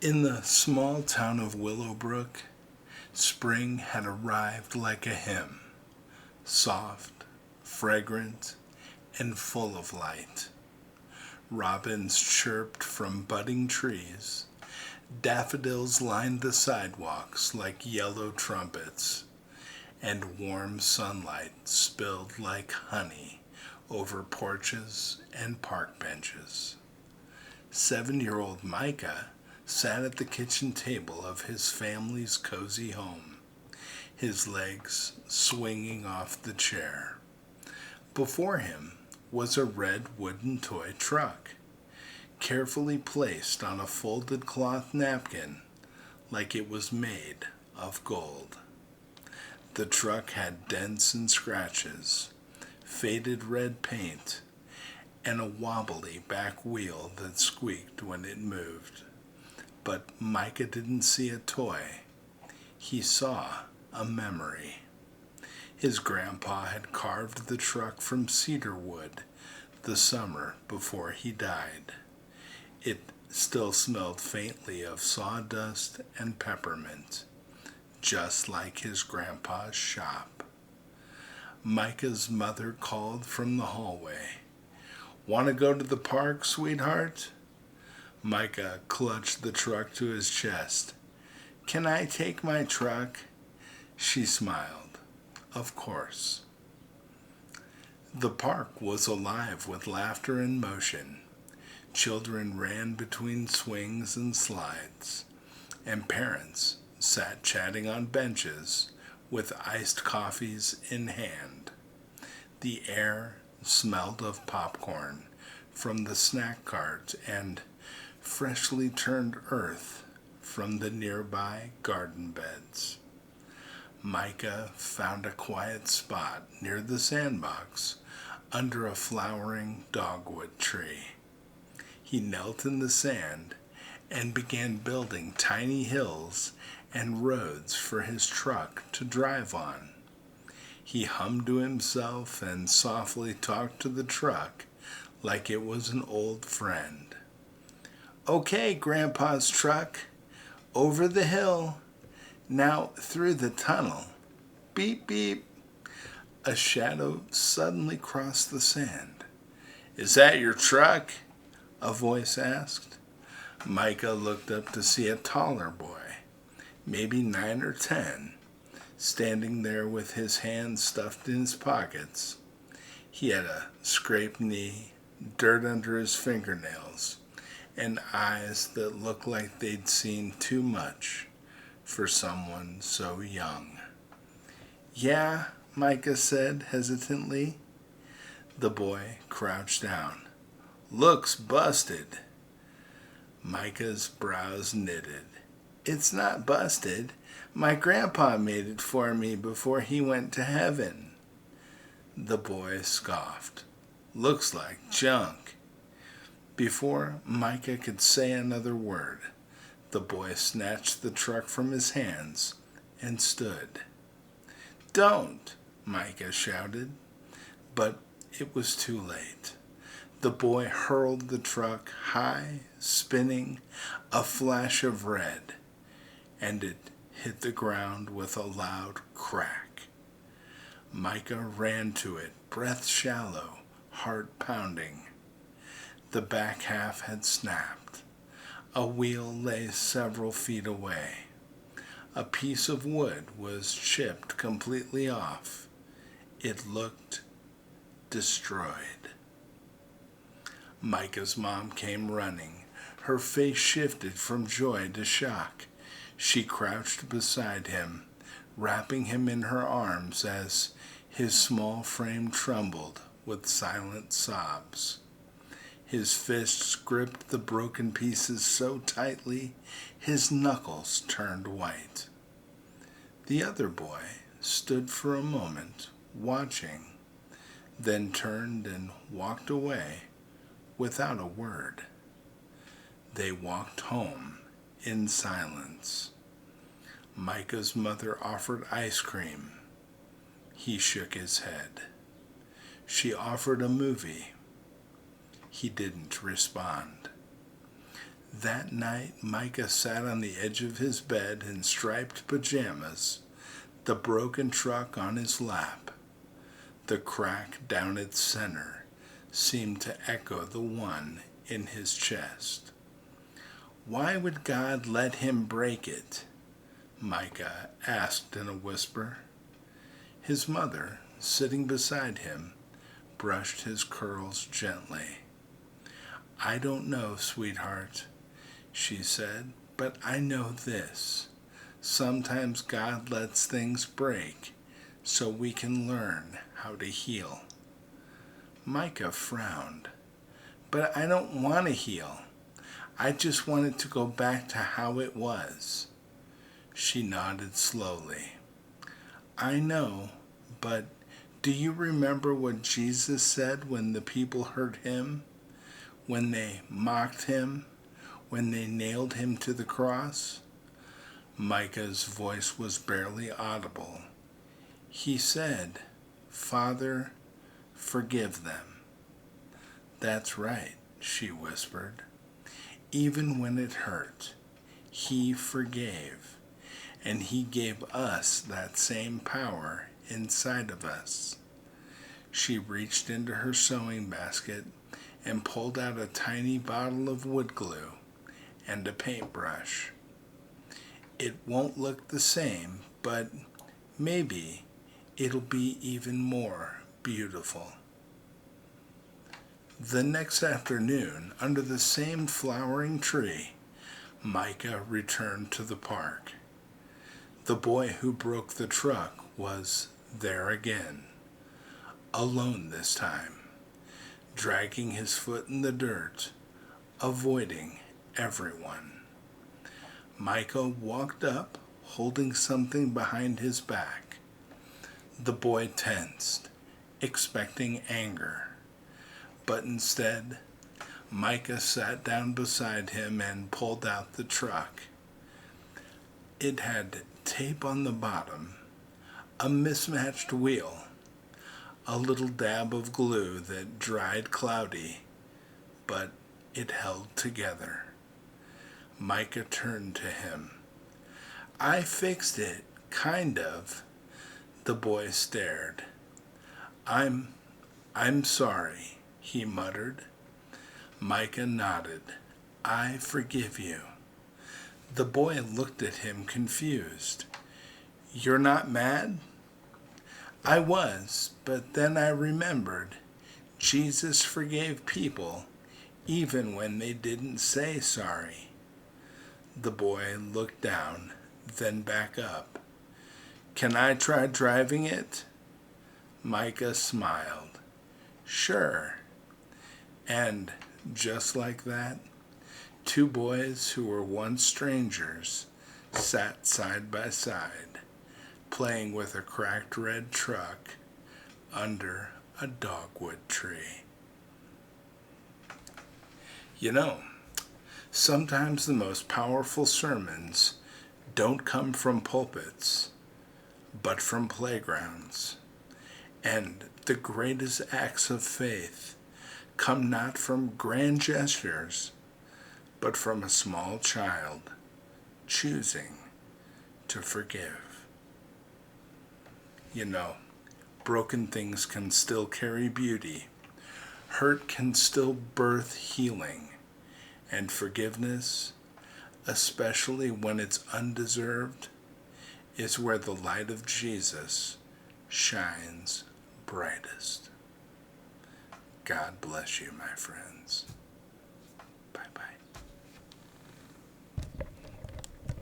In the small town of Willowbrook, spring had arrived like a hymn, soft, fragrant, and full of light. Robins chirped from budding trees. Daffodils lined the sidewalks like yellow trumpets, and warm sunlight spilled like honey over porches and park benches. 7-year-old Micah sat at the kitchen table of his family's cozy home, his legs swinging off the chair. Before him was a red wooden toy truck, carefully placed on a folded cloth napkin like it was made of gold. The truck had dents and scratches, faded red paint, and a wobbly back wheel that squeaked when it moved. But Micah didn't see a toy. He saw a memory. His grandpa had carved the truck from cedar wood the summer before he died. It still smelled faintly of sawdust and peppermint, just like his grandpa's shop. Micah's mother called from the hallway. "Want to go to the park, sweetheart?" Micah clutched the truck to his chest. "Can I take my truck?" She smiled. Of course. The park was alive with laughter and motion. Children ran between swings and slides, and parents sat chatting on benches with iced coffees in hand. The air smelled of popcorn from the snack cart and freshly turned earth from the nearby garden beds. Micah found a quiet spot near the sandbox under a flowering dogwood tree. He knelt in the sand and began building tiny hills and roads for his truck to drive on. He hummed to himself and softly talked to the truck like it was an old friend. "Okay, Grandpa's truck, over the hill, now through the tunnel. Beep, beep." A shadow suddenly crossed the sand. "Is that your truck?" a voice asked. Micah looked up to see a taller boy, maybe 9 or 10, standing there with his hands stuffed in his pockets. He had a scraped knee, dirt under his fingernails, and eyes that looked like they'd seen too much for someone so young. "Yeah," Micah said hesitantly. The boy crouched down. "Looks busted." Micah's brows knitted. "It's not busted. My grandpa made it for me before he went to heaven." The boy scoffed. "Looks like junk." Before Micah could say another word, the boy snatched the truck from his hands and stood. "Don't!" Micah shouted, but it was too late. The boy hurled the truck high, spinning, a flash of red, and it hit the ground with a loud crack. Micah ran to it, breath shallow, heart pounding. The back half had snapped. A wheel lay several feet away. A piece of wood was chipped completely off. It looked destroyed. Micah's mom came running. Her face shifted from joy to shock. She crouched beside him, wrapping him in her arms as his small frame trembled with silent sobs. His fists gripped the broken pieces so tightly his knuckles turned white. The other boy stood for a moment, watching, then turned and walked away without a word. They walked home in silence. Micah's mother offered ice cream. He shook his head. She offered a movie. He didn't respond. That night, Micah sat on the edge of his bed in striped pajamas, the broken truck on his lap. The crack down its center seemed to echo the one in his chest. Why would God let him break it? Micah asked in a whisper. His mother, sitting beside him, brushed his curls gently. I don't know, sweetheart, she said, but I know this. Sometimes God lets things break so we can learn how to heal. Micah frowned. But I don't want to heal. I just wanted to go back to how it was. She nodded slowly. I know, but do you remember what Jesus said when the people hurt him? When they mocked him? When they nailed him to the cross? Micah's voice was barely audible. He said, Father, forgive them. That's right, she whispered. Even when it hurt, he forgave, and he gave us that same power inside of us. She reached into her sewing basket and pulled out a tiny bottle of wood glue and a paintbrush. It won't look the same, but maybe it'll be even more beautiful. The next afternoon, under the same flowering tree, Micah returned to the park. The boy who broke the truck was there again, alone this time, dragging his foot in the dirt, avoiding everyone. Micah walked up, holding something behind his back. The boy tensed, expecting anger. But instead, Micah sat down beside him and pulled out the truck. It had tape on the bottom, a mismatched wheel, a little dab of glue that dried cloudy, but it held together. Micah turned to him. I fixed it, kind of. The boy stared. I'm sorry, he muttered. Micah nodded. I forgive you. The boy looked at him confused. You're not mad? I was, but then I remembered. Jesus forgave people even when they didn't say sorry. The boy looked down, then back up. Can I try driving it? Micah smiled. Sure. And just like that, two boys who were once strangers sat side by side, playing with a cracked red truck under a dogwood tree. You know, sometimes the most powerful sermons don't come from pulpits, but from playgrounds. And the greatest acts of faith come not from grand gestures, but from a small child choosing to forgive. You know, broken things can still carry beauty. Hurt can still birth healing. And forgiveness, especially when it's undeserved, is where the light of Jesus shines brightest. God bless you, my friends.